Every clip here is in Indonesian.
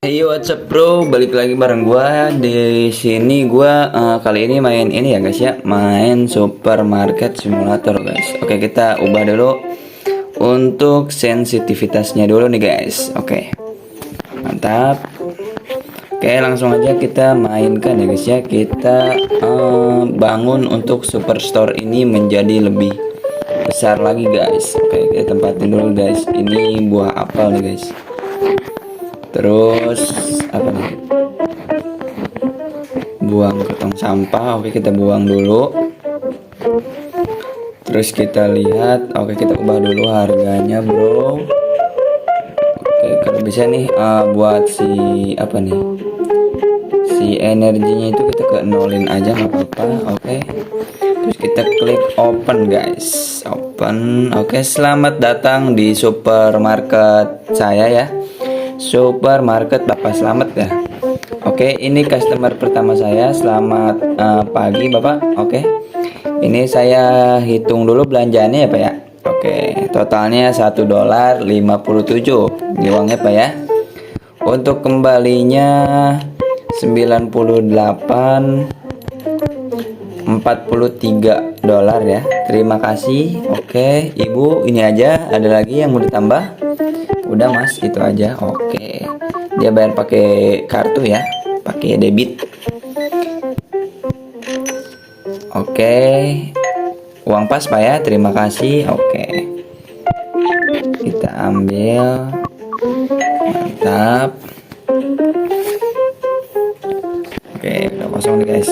Hey what's up bro, balik lagi bareng gua di sini. Gua kali ini main ini ya guys ya, main supermarket simulator guys. Oke, kita ubah dulu untuk sensitivitasnya dulu nih guys. Oke, mantap. Oke, langsung aja kita mainkan ya guys ya. Kita bangun untuk superstore ini menjadi lebih besar lagi guys. Oke, kita tempatin dulu guys. Ini buah apel nih guys. Terus apa nih? Buang ke tong sampah. Oke, kita buang dulu. Terus kita lihat. Oke, kita ubah dulu harganya bro. Oke, kalau bisa nih buat si apa nih, si energinya itu kita ke nolin aja nggak apa-apa. Oke, terus kita klik open guys. Open. Oke, selamat datang di supermarket saya ya. Supermarket Bapak Selamat ya. Oke, ini customer pertama saya. Selamat pagi Bapak. Oke, ini saya hitung dulu belanjaannya ya Pak ya. Oke, totalnya $1.57 ini uangnya Pak ya. Untuk kembalinya 98,43 ya. Terima kasih. Oke Ibu, ini aja. Ada lagi yang mau ditambah? Udah Mas, itu aja. Oke, dia bayar pakai kartu ya, pakai debit. Oke, uang pas Pak ya, terima kasih. Oke, kita ambil. Mantap. Oke, udah kosong nih guys.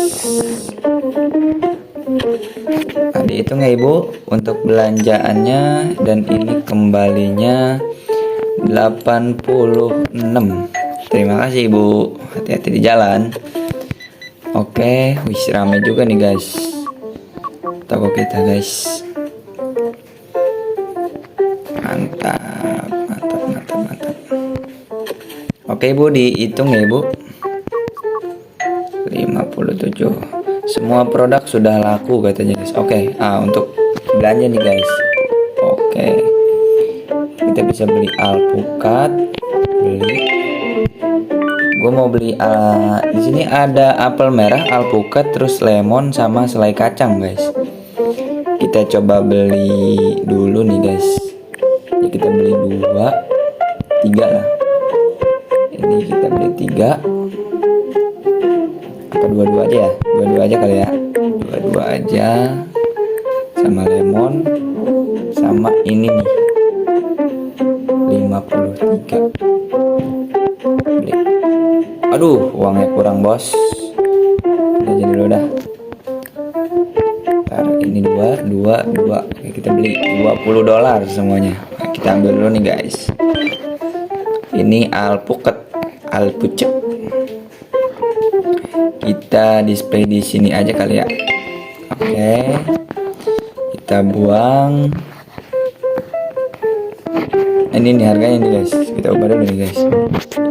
Dihitung ya Ibu untuk belanjaannya, dan ini kembalinya 86. Terima kasih Ibu, hati-hati di jalan. Oke, wis rame juga nih guys toko kita guys. Mantap, mantap, mantap, mantap. Oke Ibu, dihitung ya Ibu. 57. Semua produk sudah laku katanya guys. Oke, untuk belanja nih guys. Oke, kita bisa beli alpukat, gue mau beli di sini ada apel merah, alpukat, terus lemon sama selai kacang guys. Kita coba beli dulu nih guys ya, kita beli 3 lah. Ini kita beli 3 apa 22 aja ya, 22 aja kali ya, 22 aja sama lemon sama ini nih 53. Beli. Aduh, uangnya kurang bos. Udah jadi dulu dah. Ntar ini 2. Oke, kita beli $20 semuanya. Nah, kita ambil dulu nih guys. Ini alpukat, alpucek. Kita display di sini aja kali ya. Oke. Kita buang. Ini nih harganya nih guys, kita ubah dulu nih guys.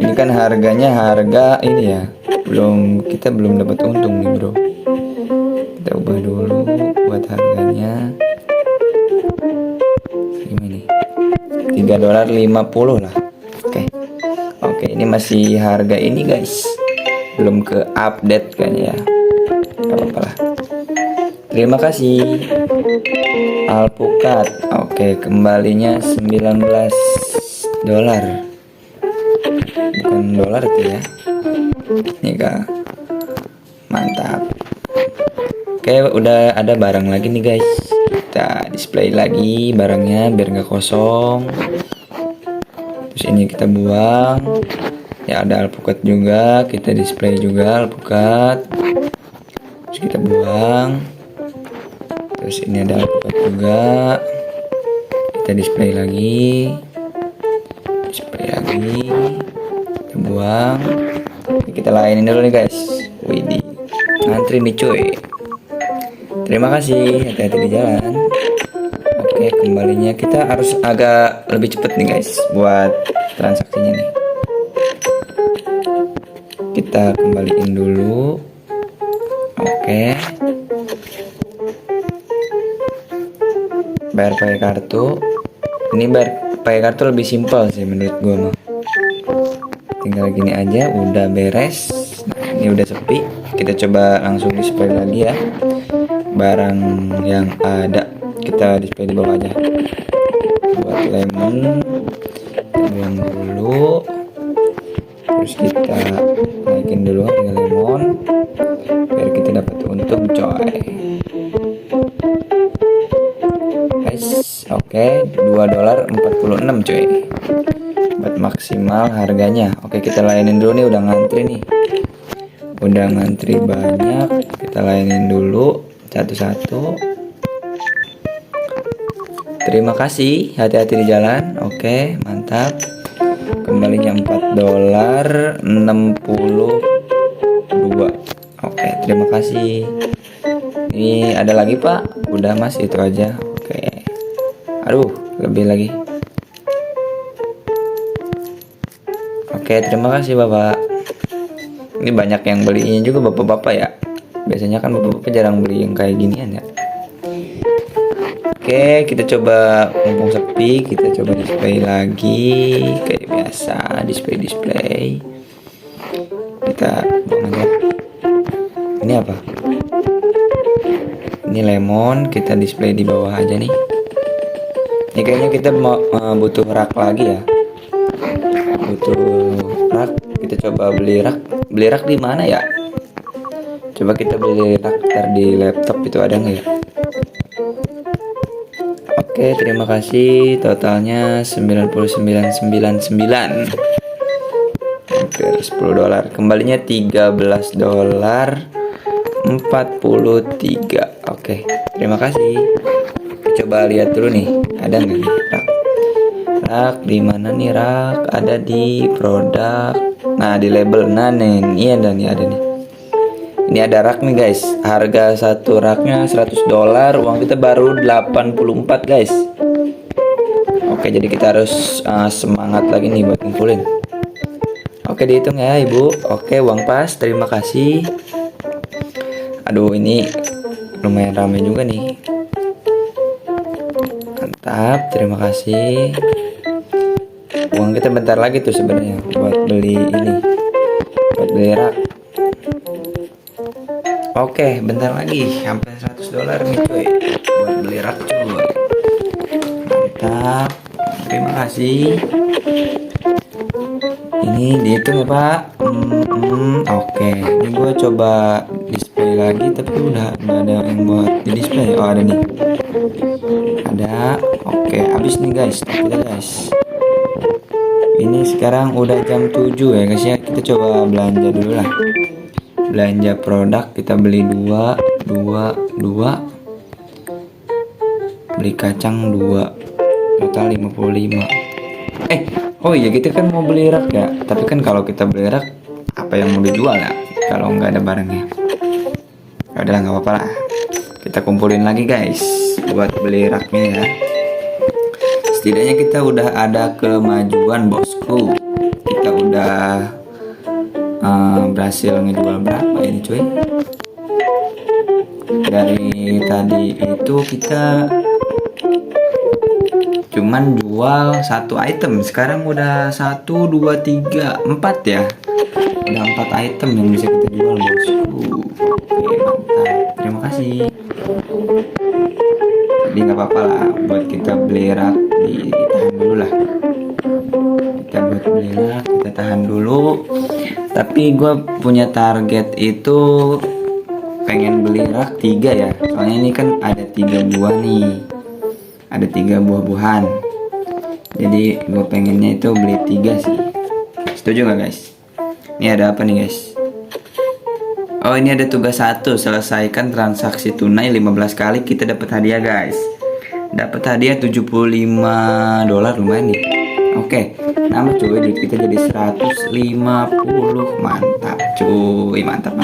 Ini kan harganya harga ini ya, kita belum dapat untung nih bro. Kita ubah dulu buat harganya gimana nih, $3.50 lah. Oke, ini masih harga ini guys, belum ke update kayaknya ya. Gak apa-apa lah. Terima kasih alpukat. Oke, kembalinya $19, bukan dolar itu ya. Nih kak, mantap. Oke, udah ada barang lagi nih guys. Kita display lagi barangnya biar nggak kosong. Terus ini kita buang. Ya, ada alpukat juga, kita display juga alpukat. Terus kita buang. Terus ini ada alpukat juga, kita display lagi, kita buang. Kita lainin dulu nih guys. Widih, ngantri nih cuy. Terima kasih, hati-hati di jalan. Oke, kembalinya kita harus agak lebih cepet nih guys buat transaksinya nih. Kita kembaliin dulu. Oke, bayar pakai kartu. Ini bayar pakai kartu lebih simpel sih menurut gue mah. tinggal gini aja udah beres. Nah, ini udah sepi. Kita coba langsung display lagi ya. Barang yang ada kita display di bawah aja. Buat lemon buang dulu, terus kita naikin dulu harga lemon biar kita dapat untung coy. Guys, oke, $2.46 coy buat maksimal harganya. Oke, kita layanin dulu nih, udah ngantri nih, udah ngantri banyak, kita layanin dulu satu-satu. Terima kasih, hati-hati di jalan. Oke, mantap. Kembalinya $4.62. Oke, terima kasih. Ini ada lagi Pak? Udah Mas, itu aja. Oke. Aduh, lebih lagi. Oke, terima kasih Bapak. Ini banyak yang belinya juga bapak-bapak ya. Biasanya kan bapak-bapak jarang beli yang kayak ginian ya. Oke, kita coba, mumpung sepi, kita coba display lagi kayak biasa, display. Kita buang aja. Ini apa? Ini lemon, kita display di bawah aja nih. Ini kayaknya kita mau butuh rak lagi ya. Butuh rak, kita coba beli rak. Beli rak di mana ya? Coba kita beli rak di laptop, itu ada nggak ya? Oke, terima kasih. Totalnya 99.99. Hampir $10. Kembalinya $13.43. Oke, terima kasih. Coba lihat dulu nih, ada nggak nih rak? Rak di mana nih rak? Ada di produk. Nah, di label. Nah, nih, ini ada nih. Ini ada rak nih guys. Harga satu raknya $100. Uang kita baru 84 guys. Oke, jadi kita harus semangat lagi nih buat ngumpulin. Oke, dihitung ya ibu. Oke, uang pas. Terima kasih. Aduh, ini lumayan ramai juga nih. Mantap, terima kasih. Uang kita bentar lagi tuh sebenarnya buat beli ini, buat beli rak. Oke, bentar lagi sampai $100 nih cuy buat beli rak cuy. Mantap, terima kasih. Ini dihitung ya Pak. Oke, ini gue coba display lagi tapi udah nggak ada yang buat di display. Oh, ada nih, ada. Oke, habis nih guys, kita guys. Ini sekarang udah jam 7 ya guys ya. Kita coba belanja dulu lah. Belanja produk, kita beli dua. Beli kacang 2, total 55. Oh iya, kita kan mau beli rak ya. Tapi kan kalau kita beli rak, apa yang mau dijual ya kalau nggak ada barangnya? Ya udahlah, nggak apa-apa lah. Kita kumpulin lagi guys buat beli raknya ya. Setidaknya kita udah ada kemajuan bosku. Kita udah berhasil ngejual berapa ini cuy? Dari tadi itu kita cuman jual satu item, sekarang udah 1, 2, 3, 4 ya. Udah 4 item yang bisa kita jual bosku. Oke, mantap, terima kasih. Jadi nggak apa-apa lah buat kita beli rak, ditahan dulu lah. Kita buat beli rak, kita tahan dulu. Tapi gue punya target itu pengen beli rak 3 ya. Soalnya ini kan ada 3 buah nih. Ada 3 buah-buahan. Jadi gue pengennya itu beli 3 sih. Setuju gak guys? Ini ada apa nih guys? Oh, ini ada tugas 1, selesaikan transaksi tunai 15 kali, kita dapat hadiah guys. Dapat hadiah $75, lumayan nih. Oke, nambah cuy, duit kita jadi 150. Mantap cuy, mantap.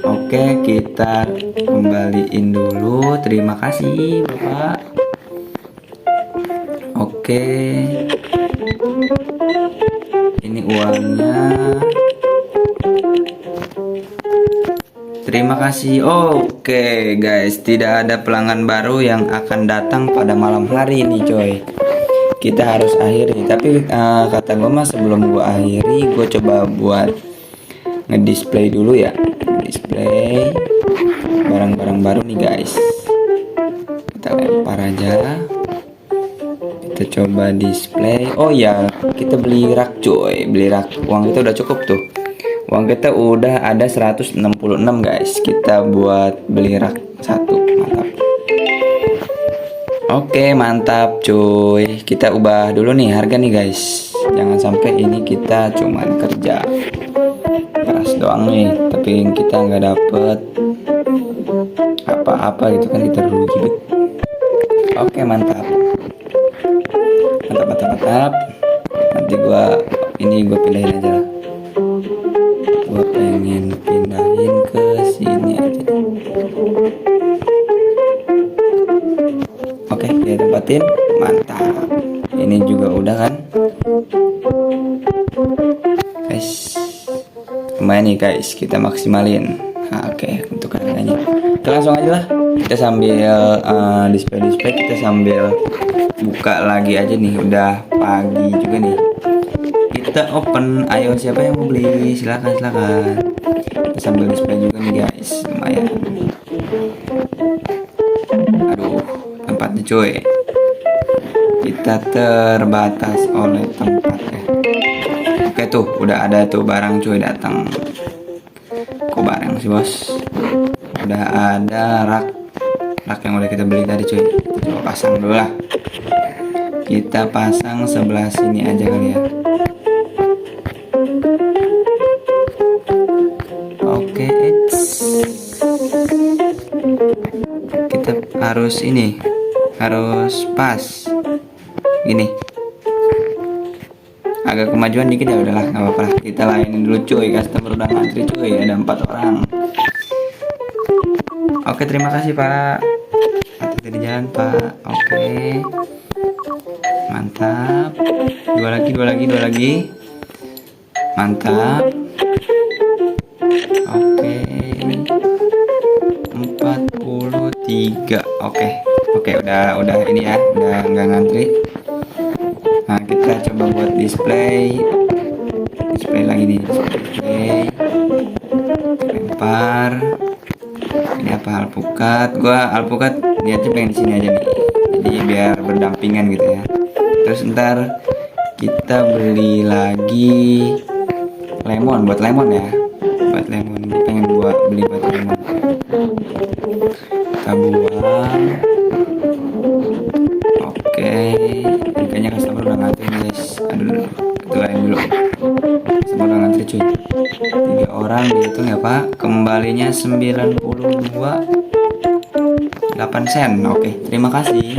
Oke, kita kembaliin dulu. Terima kasih Bapak. Oke, ini uangnya. Terima kasih. Oke guys, tidak ada pelanggan baru yang akan datang pada malam hari ini coy. kita harus akhiri. Tapi kata gue mah sebelum gue akhiri, gue coba buat ngedisplay dulu ya. Display barang-barang baru nih guys. Kita lempar aja. Kita coba display. Oh ya, kita beli rak coy, beli rak. Uang kita udah cukup tuh. Uang kita udah ada 166 guys. Kita buat beli rak satu. Mantap. Oke, mantap cuy. Kita ubah dulu nih harga nih guys. Jangan sampai ini kita cuman kerja keras doang nih, tapi kita nggak dapet apa-apa gitu kan, kita rugi. Oke, mantap. Mantap. Nanti gua pindahin aja lah. Gua pengen pindahin ke sini aja. Oke, dia tempatin. Mantap. Ini juga udah kan, guys. Lumayan nih guys, kita maksimalin. Oke, untuk harganya kita langsung aja lah. Kita sambil display, kita sambil buka lagi aja nih. Udah pagi juga nih. Kita open. Ayo, siapa yang mau beli? Silakan. Kita sambil display juga nih guys. Lumayan. Aduh, tempatnya cuy. Kita terbatas oleh tempatnya. Oke tuh, udah ada tuh barang cuy datang. Kok barang sih bos? Udah ada rak yang udah kita beli tadi cuy. Coba pasang dulu lah. Kita pasang sebelah sini aja kali ya. Oke, kita harus pas gini. Agak kemajuan dikit ya, udahlah nggak apa-apa lah. Kita layanin dulu cuy, customer udah ngantri cuy, ada 4 orang. Oke, terima kasih pak, hati-hati di jalan pak. Oke, mantap. Dua lagi. Mantap. Oke, 43. Oke, udah ini ya, udah nggak ngantri. Nah, kita coba buat display lagi nih. Display lempar. Ini apa, alpukat? Gua alpukat niatnya pengen di sini aja nih, jadi biar berdampingan gitu ya. Terus ntar kita beli lagi lemon, buat lemon ya, pengen beli buat lemon. Kita buang. Oke, kayaknya customer udah ngantri guys. Aduh, kita lain dulu. Customer udah ngantri cuy. 3 orang dihitung ya pak. Kembalinya 92,8 sen. Oke, terima kasih.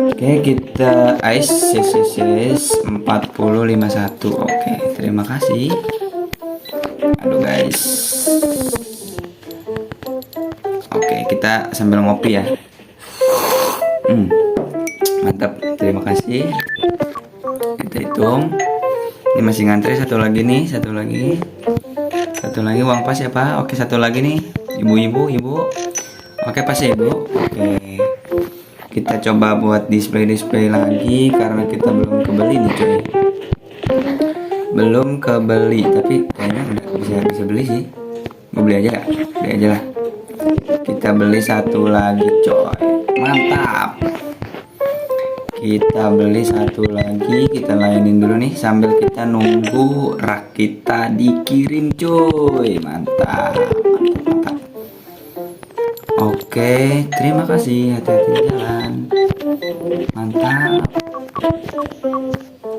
Oke, kita ice 4051. Oke, terima kasih. Aduh guys. Oke, kita sambil ngopi ya. Mantap, terima kasih. Kita hitung. Ini masih ngantri satu lagi nih, satu lagi uang pas ya pak. Oke, satu lagi nih, ibu. Oke, pas ya ibu. Oke, kita coba buat display lagi karena kita belum kebeli nih cuy. Tapi kayaknya udah bisa beli sih. Gue beli aja lah. Kita beli satu lagi coy. Mantap. Kita beli satu lagi, kita layanin dulu nih sambil kita nunggu rak kita dikirim cuy. Mantap. Oke, terima kasih, hati-hati di jalan. Mantap.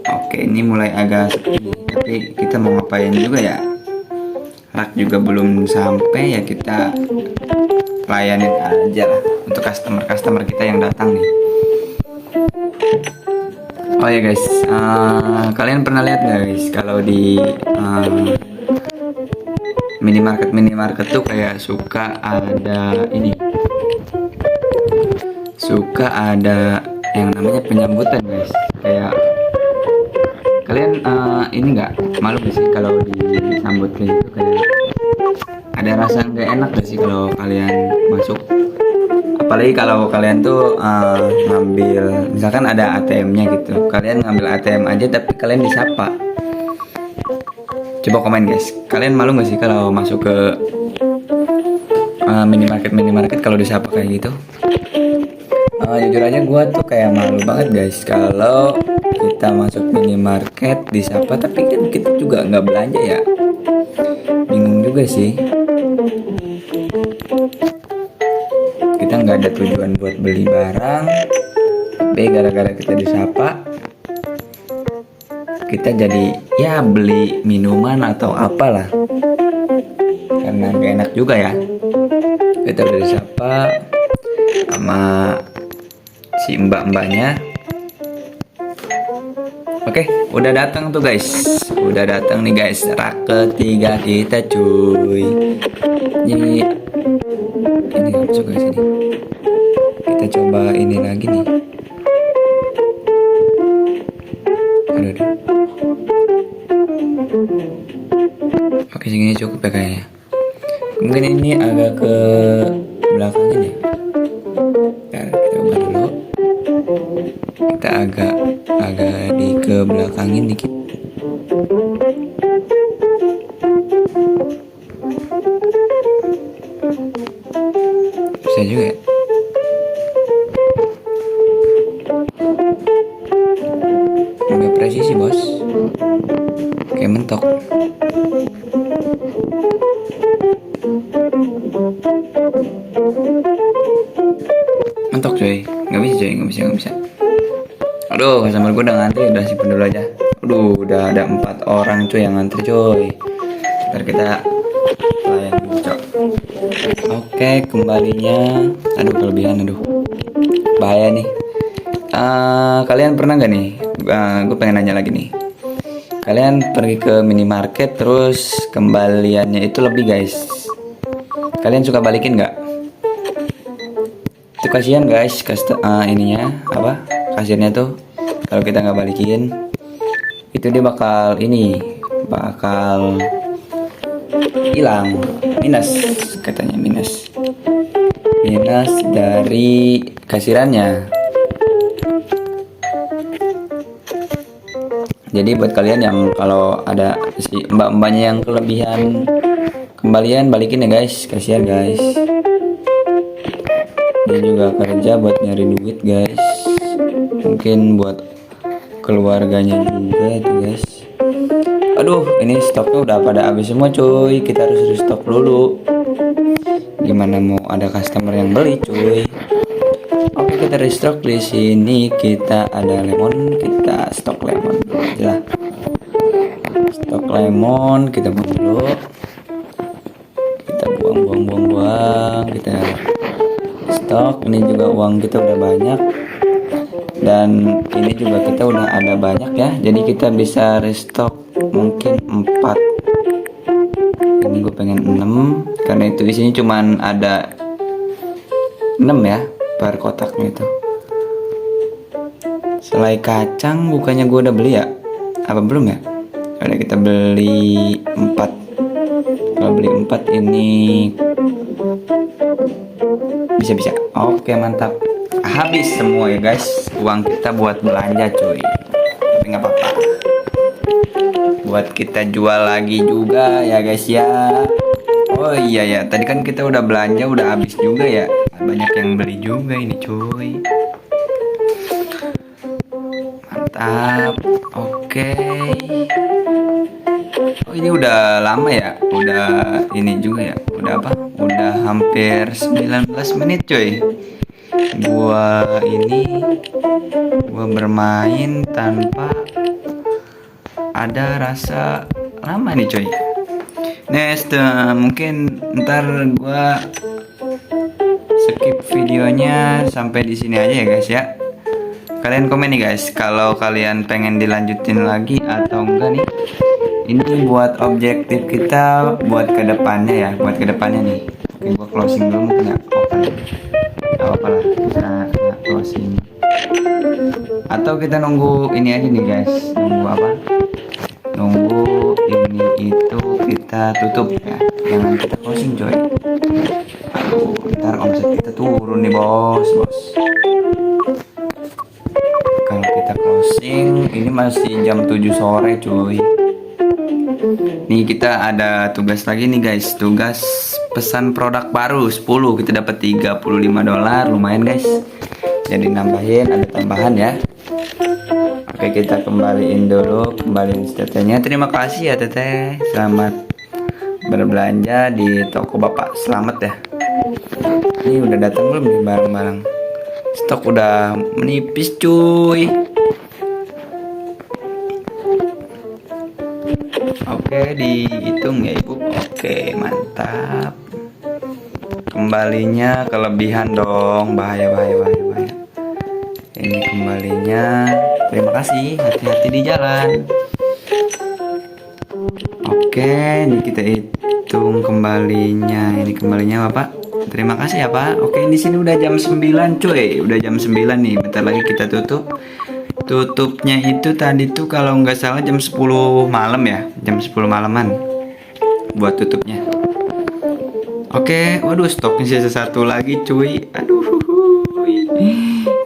Oke, ini mulai agak sepi, tapi kita mau ngapain juga ya, rak juga belum sampai ya, kita layanin aja lah untuk customer kita yang datang nih. Oh ya guys, kalian pernah lihat guys kalau di minimarket tuh kayak suka ada yang namanya penyambutan guys. Kayak kalian ini nggak malu gak sih kalau disambut kayak gitu, kayak ada rasa nggak enak gak sih kalau kalian masuk, apalagi kalau kalian tuh ngambil, misalkan ada ATM-nya gitu, kalian ngambil ATM aja tapi kalian disapa. Coba komen guys, kalian malu gak sih kalau masuk ke minimarket kalau disapa kayak gitu? Jujur aja gue tuh kayak malu banget guys kalau kita masuk minimarket disapa tapi kan kita juga nggak belanja ya. Bingung juga sih. Kita nggak ada tujuan buat beli barang, tapi gara-gara kita disapa, kita jadi ya beli minuman atau apalah. Karena gak enak juga ya. Kita udah disapa sama si mbak-mbaknya. Oke, udah datang tuh guys. Udah datang nih guys, rak ketiga kita cuy. Ini masuk ke sini. Kita coba ini lagi nih. Aduh. Oke, segini cukup ya kayaknya. Mungkin ini agak ke belakang ini. Bentar, kita ubah dulu. Kita agak di ke belakangin dikit. Bisa juga ya. Agak presisi bos. Kayak mentok. Mentok coy. Nggak bisa. Aduh, customer gue udah ngantri, udah simpen dulu aja. Aduh, udah ada 4 orang cuy yang ngantri coy. Ntar kita layan dulu cok. Oke, kembalinya. Aduh, kelebihan, bahaya nih. Kalian pernah gak nih? Gue pengen nanya lagi nih. Kalian pergi ke minimarket terus kembaliannya itu lebih guys. Kalian suka balikin nggak? Itu kasihan guys, ininya apa? Kasirnya tuh kalau kita nggak balikin, itu dia bakal hilang, minus katanya, minus dari kasirannya. Jadi buat kalian yang kalau ada si mbak-mbaknya yang kelebihan kembalian, balikin ya guys, kasihan guys. Dia juga kerja buat nyari duit guys, mungkin buat keluarganya juga itu guys. Aduh, ini stoknya udah pada habis semua cuy, kita harus restock dulu. Gimana mau ada customer yang beli cuy? Oke, kita restock. Di sini kita ada lemon, kita stok lemon dulu aja. Stok lemon kita buang dulu. Kita buang, kita stok. Ini juga uang kita udah banyak. Dan ini juga kita udah ada banyak ya. Jadi kita bisa restock mungkin 4. Ini gue pengen 6 karena itu isinya cuman ada 6 ya per kotaknya itu. Selai kacang bukannya gue udah beli ya? Apa belum ya? Ada kita beli 4. Kalau beli 4 ini bisa. Oke, mantap. Habis semua ya guys. Uang kita buat belanja cuy. Tapi nggak apa-apa. Buat kita jual lagi juga ya guys ya. Oh iya ya, tadi kan kita udah belanja, udah habis juga ya. Banyak yang beli juga ini cuy. Mantap. Oke. Oh ini udah lama ya. Udah ini juga ya. Udah apa? Udah hampir 19 menit cuy. Gua bermain tanpa ada rasa lama nih cuy. Next, mungkin ntar gua skip videonya sampai di sini aja ya guys ya. Kalian komen nih guys kalau kalian pengen dilanjutin lagi atau enggak nih. Ini buat objektif kita buat kedepannya ya, buat kedepannya nih. Oke, gua closing dulu mungkin ya. Apa lah, kita closing. Atau kita nunggu ini aja nih guys. Nunggu apa? Nunggu ini itu kita tutup ya. Jangan kita closing coy. Aduh, ntar omset kita turun nih bos. Kalau kita closing, ini masih jam 7 sore cuy. Nih kita ada tugas lagi nih guys. Tugas pesan produk baru 10. Kita dapat $35. Lumayan guys. Jadi nambahin, ada tambahan ya. Oke, kita kembaliin dulu. Kembaliin tetehnya. Terima kasih ya teteh. Selamat berbelanja di toko bapak. Selamat ya. Ini udah datang belum nih barang-barang? Stok udah menipis cuy. Oke, dihitung ya ibu. Oke, mantap. Kembalinya kelebihan dong. Bahaya. Ini kembalinya. Terima kasih. Hati-hati di jalan. Oke, ini kita hitung kembalinya. Ini kembalinya Bapak. Terima kasih ya Pak. Oke, di sini udah jam 9 cuy. Udah jam 9 nih. Bentar lagi kita tutup. Tutupnya itu tadi tuh kalau nggak salah jam 10 malam ya. Jam 10 malaman buat tutupnya. Oke, waduh stoknya sisa satu lagi cuy. Aduh.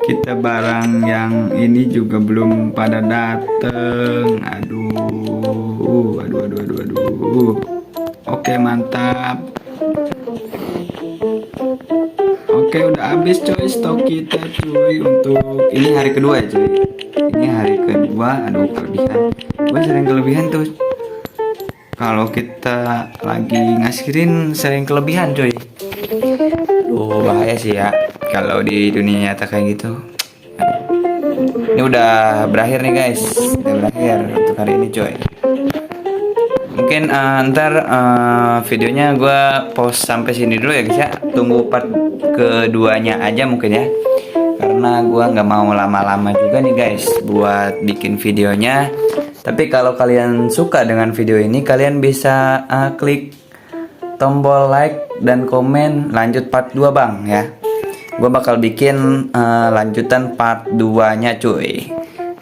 Kita barang yang ini juga belum pada dateng. Aduh. Oke, mantap. Oke, udah habis coy stok kita cuy. Untuk ini hari kedua ya cuy. Ini hari kedua. Aduh, kelebihan. Gue sering kelebihan tuh. Kalau kita lagi ngasihin sering kelebihan cuy. Bahaya sih ya kalau di dunia nyata kayak gitu. Ini udah berakhir nih guys. Udah berakhir untuk hari ini coy. Mungkin ntar videonya gue post sampai sini dulu ya guys ya. Tunggu part keduanya aja mungkin ya. Karena gue nggak mau lama-lama juga nih guys buat bikin videonya. Tapi kalau kalian suka dengan video ini, kalian bisa klik tombol like dan komen lanjut part 2 bang ya. Gue bakal bikin lanjutan part 2-nya cuy.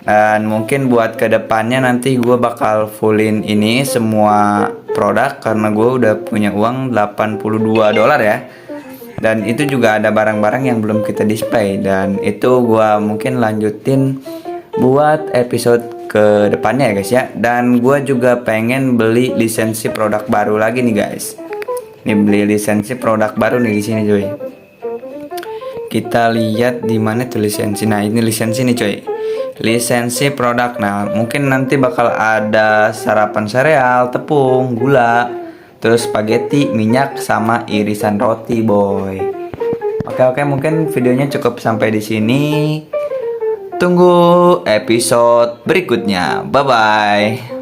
Dan mungkin buat kedepannya nanti gue bakal fullin ini semua produk. Karena gue udah punya uang $82 ya. Dan itu juga ada barang-barang yang belum kita display. Dan itu gue mungkin lanjutin buat episode ke depannya ya guys ya. Dan gue juga pengen beli lisensi produk baru lagi nih guys. Nih beli lisensi produk baru nih di sini cuy. Kita lihat di mana tuh lisensi. Nah, ini lisensi nih cuy. Lisensi produk. Nah, mungkin nanti bakal ada sarapan sereal, tepung, gula, terus spaghetti, minyak sama irisan roti, boy. Oke, mungkin videonya cukup sampai di sini. Tunggu episode berikutnya. Bye bye.